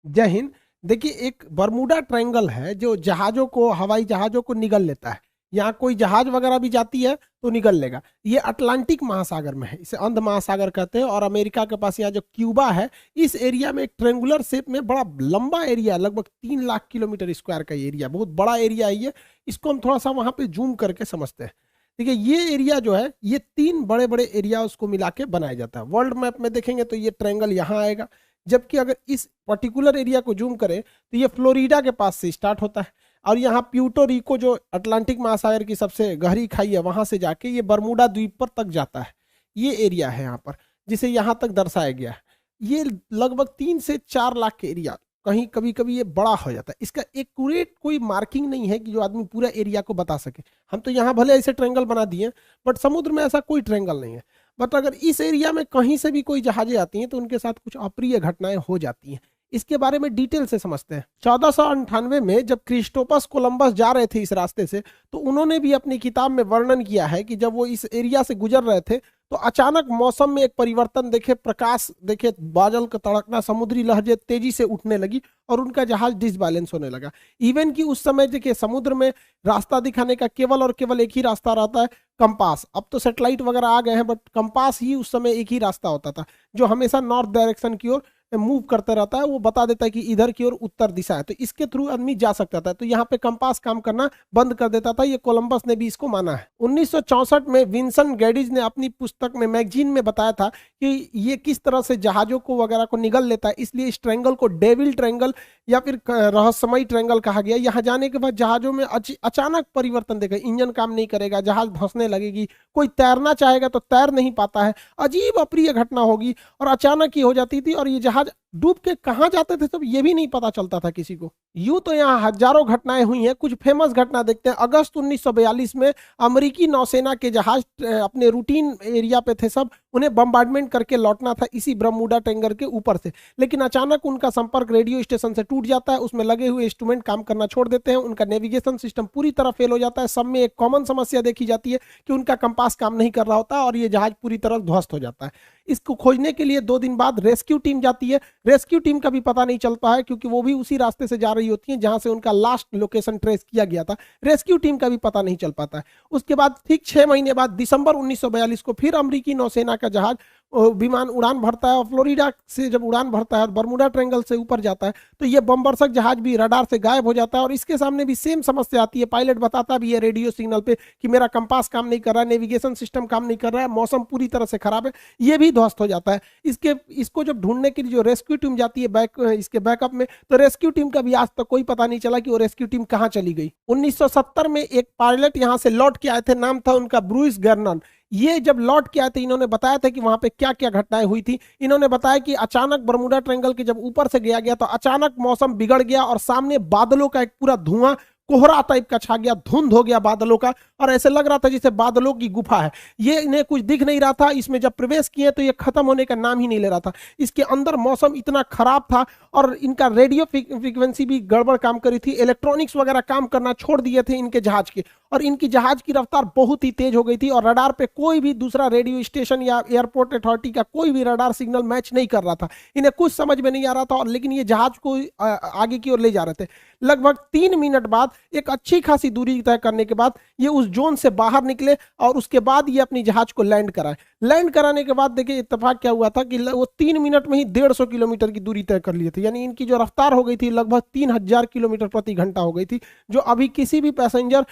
जय हिंद। देखिए, एक बरमूडा ट्रायंगल है जो जहाज़ों को, हवाई जहाज़ों को निगल लेता है। यहाँ कोई जहाज़ वगैरह भी जाती है तो निगल लेगा। ये अटलांटिक महासागर में है, इसे अंध महासागर कहते हैं। और अमेरिका के पास यहाँ जो क्यूबा है, इस एरिया में एक ट्रेंगुलर शेप में बड़ा लंबा एरिया, लगभग 3 लाख किलोमीटर स्क्वायर का एरिया, बहुत बड़ा एरिया है ये। इसको हम थोड़ा सा वहाँ पे जूम करके समझते हैं। देखिए, ये एरिया जो है, ये 3 बड़े बड़े एरिया उसको मिला के बनाया जाता है। वर्ल्ड मैप में देखेंगे तो ये ट्रायंगल यहाँ आएगा। जबकि अगर इस पर्टिकुलर एरिया को जूम करें तो ये फ्लोरिडा के पास से स्टार्ट होता है, और यहाँ प्यूर्टो रिको जो अटलांटिक महासागर की सबसे गहरी खाई है, वहां से जाके ये बरमूडा द्वीप पर तक जाता है। ये एरिया है यहाँ पर, जिसे यहाँ तक दर्शाया गया है। ये लगभग 3 से 4 लाख के एरिया, कहीं कभी कभी ये बड़ा हो जाता है। इसका एक्यूरेट कोई मार्किंग नहीं है कि जो आदमी पूरा एरिया को बता सके। हम तो यहाँ भले ऐसे ट्रायंगल बना दिए, बट समुद्र में ऐसा कोई ट्रायंगल नहीं है। बट अगर इस एरिया में कहीं से भी कोई जहाजें आती हैं तो उनके साथ कुछ अप्रिय घटनाएं हो जाती हैं। इसके बारे में डिटेल से समझते हैं। 1498 में जब क्रिस्टोपस कोलंबस जा रहे थे इस रास्ते से, तो उन्होंने भी अपनी किताब में वर्णन किया है कि जब वो इस एरिया से गुजर रहे थे तो अचानक मौसम में एक परिवर्तन देखे, प्रकाश देखे, बादल का तड़कना, समुद्री लहरें तेजी से उठने लगी और उनका जहाज डिसबैलेंस होने लगा। इवन कि उस समय देखिए, समुद्र में रास्ता दिखाने का केवल और केवल एक ही रास्ता रहता है, कंपास। अब तो सैटेलाइट वगैरह आ गए हैं, बट कंपास ही उस समय एक ही रास्ता होता था, जो हमेशा नॉर्थ डायरेक्शन की ओर मूव करते रहता है। वो बता देता है कि इधर की ओर उत्तर दिशा है, तो इसके थ्रू आदमी जा सकता था। तो यहाँ पे कंपास काम करना बंद कर देता था। ये कोलंबस ने भी इसको माना है। 1964 में विंसेंट गैडिज ने अपनी पुस्तक में, मैगजीन में बताया था कि ये किस तरह से जहाजों को वगैरह को निगल लेता है। इसलिए इस ट्रायंगल को डेविल ट्रायंगल या फिर रहस्यमयी ट्रायंगल कहा गया। यहाँ जाने के बाद जहाजों में अचानक परिवर्तन देखा, इंजन काम नहीं करेगा, जहाज धंसने लगेगी, कोई तैरना चाहेगा तो तैर नहीं पाता है, अजीब अप्रिय घटना होगी और अचानक ही हो जाती थी। और ये जहाज डूब के कहां जाते थे तब ये भी नहीं पता चलता था किसी को। यूं तो यहाँ हजारों घटनाएं हुई हैं। कुछ फेमस घटना देखते हैं। अगस्त 1942 में अमेरिकी नौसेना के जहाज अपने रूटीन एरिया पे थे सब, उन्हें बम्बार्डमेंट करके लौटना था इसी बरमूडा ट्रायंगल के ऊपर से। लेकिन अचानक उनका संपर्क रेडियो स्टेशन से टूट जाता है, उसमें लगे हुए इंस्ट्रूमेंट काम करना छोड़ देते हैं, उनका नेविगेशन सिस्टम पूरी तरह फेल हो जाता है। सब में एक कॉमन समस्या देखी जाती है कि उनका कंपास काम नहीं कर रहा होता और ये जहाज पूरी तरह ध्वस्त हो जाता है। इसको खोजने के लिए 2 दिन बाद रेस्क्यू टीम जाती है। रेस्क्यू टीम का भी पता नहीं चलता है, क्योंकि वो भी उसी रास्ते से जा रही होती है जहां से उनका लास्ट लोकेशन ट्रेस किया गया था। रेस्क्यू टीम का भी पता नहीं चल पाता है। उसके बाद ठीक 6 महीने बाद दिसंबर 1942 को फिर अमेरिकी नौसेना का जहाज विमान उड़ान भरता है, और फ्लोरिडा से जब उड़ान भरता है और बरमूडा ट्रायंगल से ऊपर जाता है तो ये बमबरसक जहाज भी रडार से गायब हो जाता है। और इसके सामने भी सेम समस्या आती है। पायलट बताता भी है रेडियो सिग्नल पे कि मेरा कंपास काम नहीं कर रहा है, नेविगेशन सिस्टम काम नहीं कर रहा है, मौसम पूरी तरह से खराब है। ये भी ध्वस्त हो जाता है। इसको जब ढूंढने के लिए जो रेस्क्यू टीम जाती है इसके बैकअप में, तो रेस्क्यू टीम का भी आज तक कोई पता नहीं चला कि वो रेस्क्यू टीम कहां चली गई। 1970 में एक पायलट यहां से लौट के आए थे, नाम था उनका ब्रूइस गर्नन। ये जब लौट के आए थे, इन्होंने बताया था कि वहां पे क्या क्या घटनाएं हुई थी। इन्होंने बताया कि अचानक बरमूडा ट्रायंगल के जब ऊपर से गया तो अचानक मौसम बिगड़ गया और सामने बादलों का एक पूरा धुआं, कोहरा टाइप का छा गया, धुंध हो गया बादलों का, और ऐसे लग रहा था जैसे बादलों की गुफा है। ये इन्हें कुछ दिख नहीं रहा था। इसमें जब प्रवेश किए तो ये खत्म होने का नाम ही नहीं ले रहा था। इसके अंदर मौसम इतना खराब था और इनका रेडियो फ्रीक्वेंसी भी गड़बड़ काम करी थी, इलेक्ट्रॉनिक्स वगैरह काम करना छोड़ दिए थे इनके जहाज के, और इनकी जहाज की रफ्तार बहुत ही तेज हो गई थी और रडार पे कोई भी दूसरा रेडियो स्टेशन या एयरपोर्ट अथॉरिटी का कोई भी रडार सिग्नल मैच नहीं कर रहा था। इन्हें कुछ समझ में नहीं आ रहा था, और लेकिन ये जहाज को आगे की ओर ले जा रहे थे। लगभग 3 मिनट बाद, एक अच्छी खासी दूरी तय करने के बाद, ये उस जोन से बाहर निकले और उसके बाद ये अपनी जहाज को लैंड कराए। लैंड कराने के बाद देखिए इत्तेफाक क्या हुआ था कि वो 3 मिनट में ही 150 किलोमीटर की दूरी तय कर लिए थे। यानी इनकी जो रफ्तार हो गई थी लगभग 3000 किलोमीटर प्रति घंटा हो गई थी, जो अभी किसी भी पैसेंजर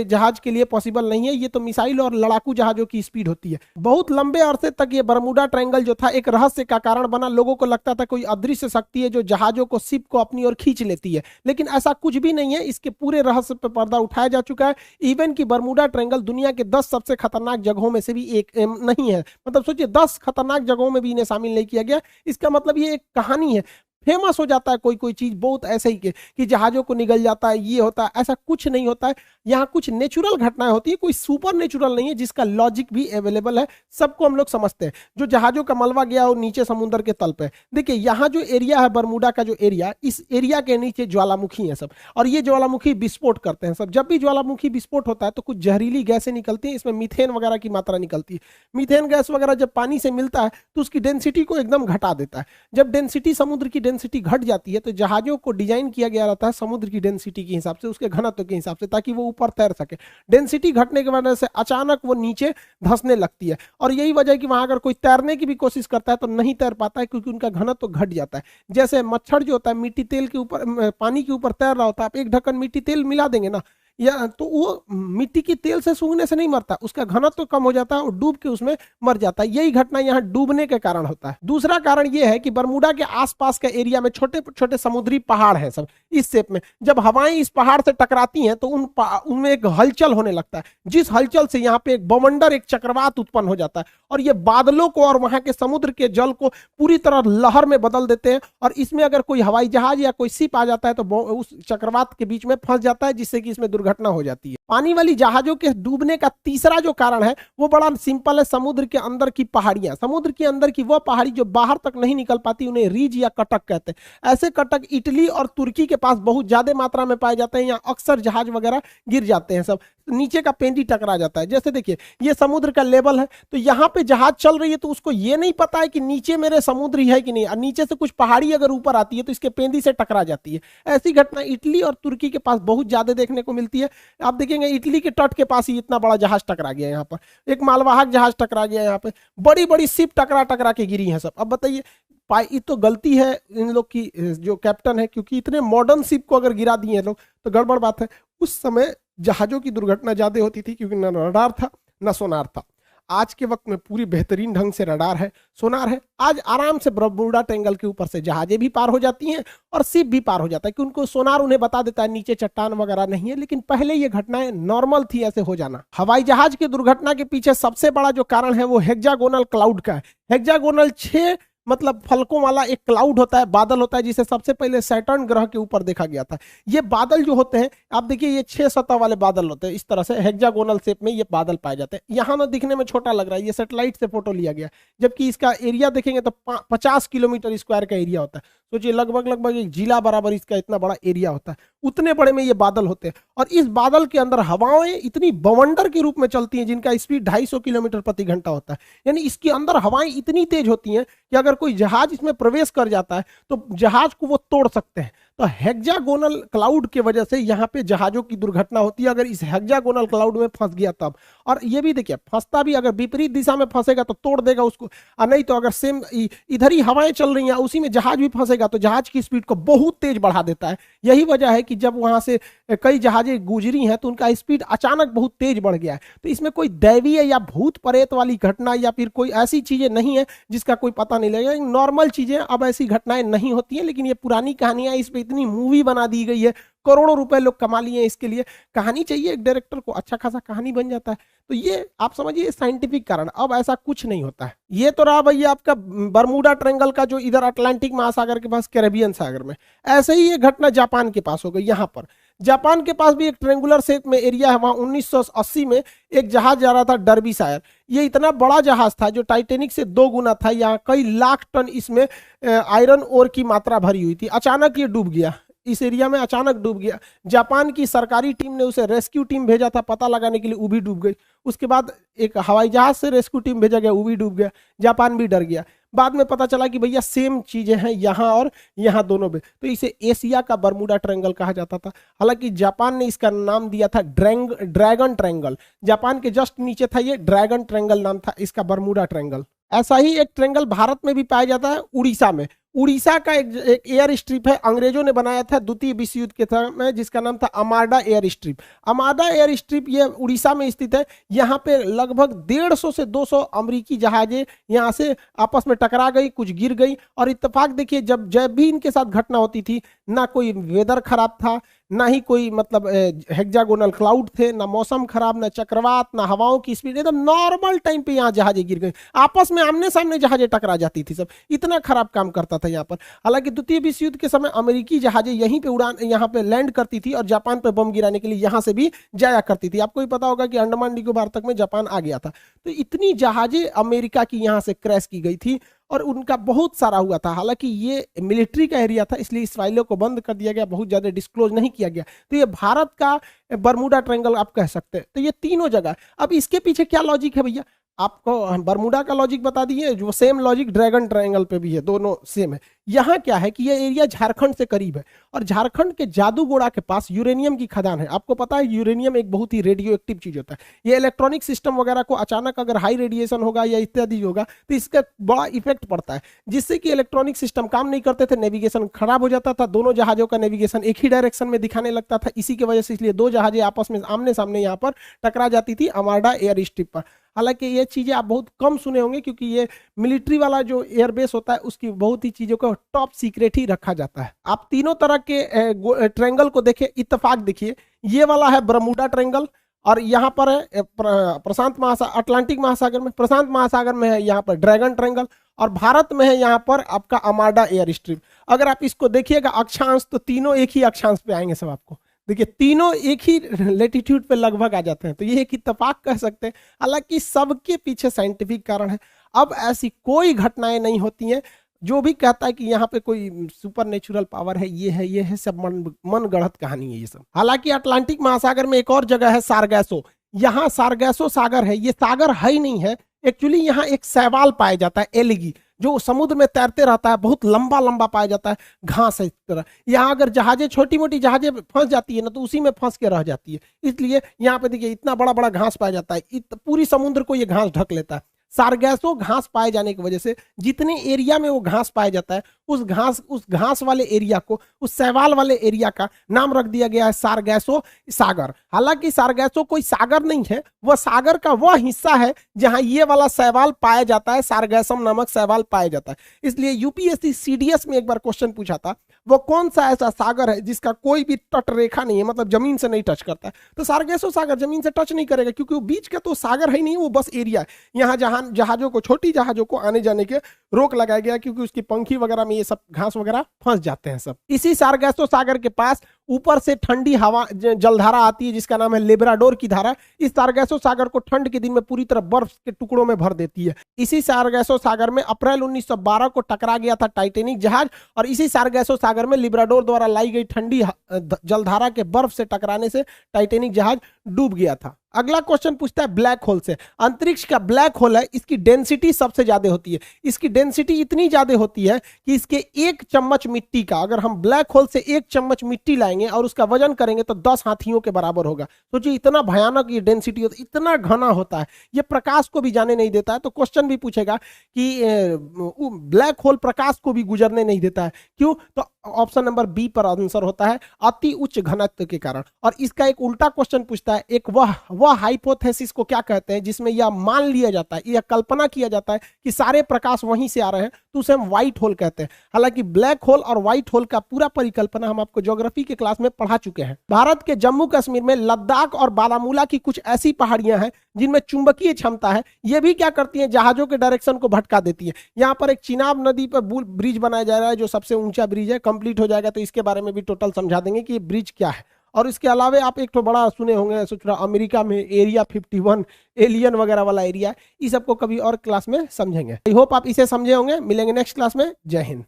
जहाज के लिए पॉसिबल नहीं है। ये तो मिसाइल और लड़ाकू जहाजों की स्पीड होती है। बहुत लंबे अरसे तक ये बरमूडा ट्रायंगल जो था एक रहस्य का कारण बना। लोगों को लगता था कोई अदृश्य शक्ति है जो जहाजों को, शिप को अपनी ओर खींच लेती है, लेकिन ऐसा कुछ भी नहीं है। इसके पूरे रहस्य पर पर्दा उठाया जा चुका है। इवन की बरमूडा ट्रायंगल दुनिया के 10 सबसे खतरनाक जगहों में से भी एक नहीं है। मतलब सोचिए, 10 खतरनाक जगहों में भी इन्हें शामिल नहीं किया गया। इसका मतलब ये एक कहानी है। फेमस हो जाता है कोई चीज बहुत ऐसे ही कि जहाजों को निगल जाता है, ये होता है, ऐसा कुछ नहीं होता है। यहाँ कुछ नेचुरल घटनाएं होती है, कोई सुपर नेचुरल नहीं है जिसका लॉजिक भी अवेलेबल है। सबको हम लोग समझते हैं। जो जहाजों का मलबा गया और नीचे समुद्र के तल पे, देखिए यहाँ जो एरिया है बरमूडा का, जो एरिया, इस एरिया के नीचे ज्वालामुखी है सब, और ये ज्वालामुखी विस्फोट करते हैं सब। जब भी ज्वालामुखी विस्फोट होता है तो कुछ जहरीली गैसें निकलती हैं। इसमें मीथेन वगैरह की मात्रा निकलती है। मीथेन गैस वगैरह जब पानी से मिलता है तो उसकी डेंसिटी को एकदम घटा देता है। जब डेंसिटी, समुद्र की डेंसिटी घट जाती है तो जहाजों को डिजाइन किया गया रहता है समुद्र की डेंसिटी के हिसाब से, उसके घनत्व के हिसाब से, ताकि वो ऊपर तैर सके। डेंसिटी घटने की वजह से अचानक वो नीचे धंसने लगती है, और यही वजह है कि वहां अगर कोई तैरने की भी कोशिश करता है तो नहीं तैर पाता है, क्योंकि उनका घनत्व घट जाता है। जैसे मच्छर जो होता है मिट्टी तेल के ऊपर, पानी के ऊपर तैर रहा होता है, आप एक ढक्कन मिट्टी तेल मिला देंगे ना, या तो वो मिट्टी की तेल से सूंघने से नहीं मरता, उसका घनत्व तो कम हो जाता है और डूब के उसमें मर जाता है। यही घटना यहाँ डूबने के कारण होता है। दूसरा कारण यह है कि बरमूडा के आसपास के एरिया में छोटे छोटे समुद्री पहाड़ हैं सब इस शेप में। जब हवाएं इस पहाड़ से टकराती हैं तो उनमें एक हलचल होने लगता है, जिस हलचल से यहाँ पे एक बवंडर, एक चक्रवात उत्पन्न हो जाता है, और ये बादलों को और वहां के समुद्र के जल को पूरी तरह लहर में बदल देते हैं। और इसमें अगर कोई हवाई जहाज या कोई शिप आ जाता है तो उस चक्रवात के बीच में फंस जाता है, जिससे कि इसमें दुर्घटना हो जाती है। पानी वाली जहाजों के डूबने का तीसरा जो कारण है वो बड़ा सिंपल है, समुद्र के अंदर की पहाड़ियां। समुद्र के अंदर की वह पहाड़ी जो बाहर तक नहीं निकल पाती, उन्हें रिज या कटक कहते हैं। ऐसे कटक इटली और तुर्की के पास बहुत ज्यादा मात्रा में पाए जाते हैं। यहाँ अक्सर जहाज वगैरह गिर जाते हैं, सब नीचे का पेंदी टकरा जाता है। जैसे देखिए ये समुद्र का लेवल है, तो यहाँ पे जहाज चल रही है तो उसको ये नहीं पता है कि नीचे मेरे समुद्र है कि नहीं, और नीचे से कुछ पहाड़ी अगर ऊपर आती है तो इसके पेंदी से टकरा जाती है। ऐसी घटना इटली और तुर्की के पास बहुत ज्यादा देखने को मिलती है। आप देखेंगे इटली के तट के पास ही इतना बड़ा जहाज टकरा गया, यहाँ पर एक मालवाहक जहाज टकरा गया, यहाँ पे बड़ी बड़ी शिप टकरा टकरा के गिरी है सब। अब बताइए ये तो गलती है इन लोग की, जो कैप्टन है, क्योंकि इतने मॉडर्न शिप को अगर गिरा दिए लोग तो गड़बड़ बात है। उस समय जहाजों की दुर्घटना ज्यादा होती थी क्योंकि न रडार था न सोनार था। आज के वक्त में पूरी बेहतरीन ढंग से रडार है, सोनार है। आज आराम से बरमूडा ट्रायंगल के ऊपर से जहाजें भी पार हो जाती हैं और शिप भी पार हो जाता है, कि उनको सोनार उन्हें बता देता है नीचे चट्टान वगैरह नहीं है। लेकिन पहले ये घटनाएं नॉर्मल थी ऐसे हो जाना। हवाई जहाज की दुर्घटना के पीछे सबसे बड़ा जो कारण है वो हेक्सागोनल क्लाउड का है। हेक्सागोनल 6 मतलब फलकों वाला एक क्लाउड होता है, बादल होता है, जिसे सबसे पहले सैटर्न ग्रह के ऊपर देखा गया था। ये बादल जो होते हैं, आप देखिए ये 6 सतह वाले बादल होते हैं, इस तरह से हेक्सागोनल शेप में ये बादल पाए जाते हैं। यहाँ ना दिखने में छोटा लग रहा है, ये सैटेलाइट से फोटो लिया गया, जबकि इसका एरिया देखेंगे तो 50 किलोमीटर स्क्वायर का एरिया होता है। सोचिए लगभग एक जिला बराबर इसका इतना बड़ा एरिया होता है, उतने बड़े में ये बादल होते हैं। और इस बादल के अंदर हवाएं इतनी बवंडर के रूप में चलती हैं जिनका स्पीड 250 किलोमीटर प्रति घंटा होता है। यानी इसके अंदर हवाएं इतनी तेज होती हैं कि अगर कोई जहाज इसमें प्रवेश कर जाता है तो जहाज को वो तोड़ सकते हैं। तो हेक्सागोनल क्लाउड की वजह से यहाँ पे जहाजों की दुर्घटना होती है, अगर इस हेक्सागोनल क्लाउड में फंस गया तब। और ये भी देखिए फंसता भी, अगर विपरीत दिशा में फंसेगा तो तोड़ देगा उसको, और नहीं तो अगर सेम इधर ही हवाएं चल रही हैं उसी में जहाज भी फंसेगा तो जहाज की स्पीड को बहुत तेज बढ़ा देता है। यही वजह है कि जब वहां से कई जहाजें गुजरी हैं तो उनका स्पीड अचानक बहुत तेज बढ़ गया है। तो इसमें कोई दैवीय या भूत प्रेत वाली घटना या फिर कोई ऐसी चीजें नहीं है जिसका कोई पता नहीं लगेगा। नॉर्मल चीजें, अब ऐसी घटनाएं नहीं होती हैं, लेकिन ये पुरानी कहानियां, इस पे इतनी मूवी बना दी गई है, करोड़ों रुपए लोग कमा लिए इसके लिए। कहानी चाहिए एक डायरेक्टर को, अच्छा खासा कहानी बन जाता है। तो ये आप समझिए साइंटिफिक कारण। अब ऐसा कुछ नहीं होता है। ये तो रहा भैया आपका बरमूडा ट्रायंगल का, जो इधर अटलांटिक महासागर के पास कैरेबियन सागर में। ऐसे ही ये घटना जापान के पास हो गई। यहाँ पर जापान के पास भी एक ट्रेंगुलर शेप में एरिया है, वहां 1980 में एक जहाज जा रहा था डर्बीशायर। ये इतना बड़ा जहाज था जो टाइटेनिक से 2 गुना था। यहाँ कई लाख टन इसमें आयरन ओर की मात्रा भरी हुई थी। अचानक ये डूब गया, इस एरिया में अचानक डूब गया। जापान की सरकारी टीम ने उसे रेस्क्यू टीम भेजा था पता लगाने के लिए, वो भी डूब गई। उसके बाद एक हवाई जहाज से रेस्क्यू टीम भेजा गया, वो भी डूब गया। जापान भी डर गया। बाद में पता चला कि भैया सेम चीजें हैं यहाँ और यहाँ दोनों में, तो इसे एशिया का बरमूडा ट्रायंगल कहा जाता था। हालांकि जापान ने इसका नाम दिया था ड्रैगन ट्रायंगल। जापान के जस्ट नीचे था ये, ड्रैगन ट्रायंगल नाम था इसका, बरमूडा ट्रायंगल। ऐसा ही एक ट्रायंगल भारत में भी पाया जाता है, उड़ीसा में। उड़ीसा का एक एयर स्ट्रिप है, अंग्रेजों ने बनाया था द्वितीय विश्व युद्ध के समय, जिसका नाम था अमाडा एयर स्ट्रिप। अमाडा एयर स्ट्रिप ये उड़ीसा में स्थित है। यहाँ पे लगभग 150 से 200 अमेरिकी जहाजें यहाँ से आपस में टकरा गई, कुछ गिर गई। और इत्तेफाक देखिए, जब भी इनके साथ घटना होती थी, ना कोई वेदर खराब था, ना ही कोई मतलब हेक्सागोनल क्लाउड थे, ना मौसम खराब, ना चक्रवात, ना हवाओं की स्पीड, एकदम नॉर्मल टाइम पे यहाँ जहाजें गिर गई। आपस में आमने सामने जहाजें टकरा जाती थी सब, इतना खराब काम करता था यहाँ पर। हालांकि द्वितीय विश्व युद्ध के समय अमेरिकी जहाजें यहीं पे यहाँ पे लैंड करती थी और जापान पे बम गिराने के लिए यहाँ से भी जाया करती थी। आपको भी पता होगा कि अंडमान निकोबार तक में जापान आ गया था। तो इतनी जहाजें अमेरिका की यहाँ से क्रैश की गई थी और उनका बहुत सारा हुआ था। हालांकि ये मिलिट्री का एरिया था, इसलिए इस फाइलों को बंद कर दिया गया, बहुत ज्यादा डिस्क्लोज नहीं किया गया। तो ये भारत का बरमूडा ट्रायंगल आप कह सकते हैं। तो ये तीनों जगह, अब इसके पीछे क्या लॉजिक है भैया, आपको बरमूडा का लॉजिक बता दिए, जो सेम लॉजिक ड्रैगन ट्रायंगल पे भी है, दोनों सेम है। यहाँ क्या है कि ये एरिया झारखंड से करीब है और झारखंड के जादूगोड़ा के पास यूरेनियम की खदान है। आपको पता है यूरेनियम एक बहुत ही रेडियो एक्टिव चीज होता है। ये इलेक्ट्रॉनिक सिस्टम वगैरह को अचानक अगर हाई रेडिएशन होगा या इत्यादि होगा तो इसका बड़ा इफेक्ट पड़ता है, जिससे कि इलेक्ट्रॉनिक सिस्टम काम नहीं करते थे, नेविगेशन खराब हो जाता था, दोनों जहाजों का नेविगेशन एक ही डायरेक्शन में दिखाने लगता था। इसी की वजह से इसलिए दो जहाजें आपस में आमने सामने यहाँ पर टकरा जाती थी आर्माडा एयर स्ट्रिप पर। हालांकि ये चीजें आप बहुत कम सुने होंगे क्योंकि ये मिलिट्री वाला जो एयरबेस होता है उसकी बहुत ही चीजों को टॉप सीक्रेट ही रखा जाता है। आप तीनों तरह के ट्रायंगल को देखें, इत्तेफाक देखिए, ये वाला है बरमूडा ट्रायंगल और यहाँ पर है प्रशांत महासागर, अटलांटिक महासागर में, प्रशांत महासागर में है यहाँ पर ड्रैगन ट्रायंगल और भारत में है यहाँ पर आपका आर्माडा एयर स्ट्रिप। अगर आप इसको देखिएगा अक्षांश तो तीनों एक ही अक्षांश पे आएंगे सब आपको। देखिए तीनों एक ही लेटीट्यूड पे लगभग आ जाते हैं, तो ये एक इत्तेफाक कह सकते हैं। हालांकि सबके पीछे साइंटिफिक कारण है। अब ऐसी कोई घटनाएं नहीं होती हैं। जो भी कहता है कि यहाँ पे कोई सुपर नेचुरल पावर है, ये है सब मन गढ़ंत कहानी है ये सब। हालांकि अटलांटिक महासागर में एक और जगह है सारगैसो, यहाँ सारगैसो सागर है। ये सागर है ही नहीं है एक्चुअली, यहाँ एक शैवाल पाया जाता है, एलिगी, जो समुद्र में तैरते रहता है, बहुत लंबा लंबा पाया जाता है, घास है इस तरह। यहाँ अगर जहाजें छोटी मोटी जहाजें फंस जाती है ना तो उसी में फंस के रह जाती है, इसलिए यहाँ पे देखिए इतना बड़ा बड़ा घास पाया जाता है, पूरी समुद्र को ये घास ढक लेता है। सारगैसो घास पाए जाने की वजह से जितने एरिया में वो घास पाया जाता है उस घास वाले एरिया को, उस शैवाल वाले एरिया का नाम रख दिया गया है सारगैसो सागर। हालांकि सारगैसो कोई सागर नहीं है, वह सागर का वह हिस्सा है जहां ये वाला शैवाल पाया जाता है, सारगैसम नामक शैवाल पाया जाता है। इसलिए यूपीएससी सीडीएस में एक बार क्वेश्चन पूछा था, वो कौन सा ऐसा सागर है जिसका कोई भी तट रेखा नहीं है, मतलब जमीन से नहीं टच करता है। तो सारगैसो सागर जमीन से टच नहीं करेगा क्योंकि वो बीच का तो सागर है नहीं, वो बस एरिया है। यहाँ जहां जहाजों को, छोटी जहाजों को आने जाने के रोक लगाया गया क्योंकि उसकी पंखी वगैरह में ये सब घास वगैरह फंस जाते हैं सब। इसी सारगैसो सागर के पास ऊपर से ठंडी हवा जलधारा आती है जिसका नाम है लेब्राडोर की धारा। इस सारगैसो सागर को ठंड के दिन में पूरी तरह बर्फ के टुकड़ों में भर देती है। इसी सारगैसो सागर में अप्रैल 1912 को टकरा गया था टाइटेनिक जहाज और इसी सारगैसो सागर में लिब्राडोर द्वारा लाई गई ठंडी जलधारा के बर्फ से टकराने से टाइटेनिक जहाज डूब गया था। अगला क्वेश्चन पूछता है ब्लैक होल से। अंतरिक्ष का ब्लैक होल है, इसकी डेंसिटी सबसे ज्यादा होती है। इसकी डेंसिटी इतनी ज्यादा होती है कि इसके एक चम्मच मिट्टी का, अगर हम ब्लैक होल से एक चम्मच मिट्टी लाएंगे और उसका वजन करेंगे तो 10 हाथियों के बराबर होगा। सोचिए इतना भयानक ये डेंसिटी होता है, इतना घना होता है, ये प्रकाश को भी जाने नहीं देता है। तो क्वेश्चन भी पूछेगा कि ब्लैक होल प्रकाश को भी गुजरने नहीं देता है, क्यों? तो ऑप्शन नंबर बी पर आंसर होता है अति उच्च घनत्व के कारण। और इसका एक उल्टा क्वेश्चन पूछता है, एक वह हाइपोथेसिस को क्या कहते हैं जिसमें यह मान लिया जाता है, यह कल्पना किया जाता है कि सारे प्रकाश वहीं से आ रहे हैं, तो उसे हम व्हाइट होल कहते हैं। हालांकि ब्लैक होल और व्हाइट होल का पूरा परिकल्पना हम आपको ज्योग्राफी के क्लास में पढ़ा चुके हैं। भारत के जम्मू कश्मीर में लद्दाख और बारामूला की कुछ ऐसी पहाड़ियां हैं जिनमें चुंबकीय क्षमता है। ये भी क्या करती हैं, जहाजों के डायरेक्शन को भटका देती है। यहाँ पर एक चिनाब नदी पर ब्रिज बनाया जा रहा है जो सबसे ऊंचा ब्रिज है, कंप्लीट हो जाएगा तो इसके बारे में भी टोटल समझा देंगे कि ये ब्रिज क्या है। और इसके अलावा आप एक तो बड़ा सुने होंगे, सोच रहा अमेरिका में एरिया 51 एलियन वगैरह वाला एरिया, इस सबको कभी और क्लास में समझेंगे। आई होप आप इसे समझे होंगे। मिलेंगे नेक्स्ट क्लास में। जय हिंद।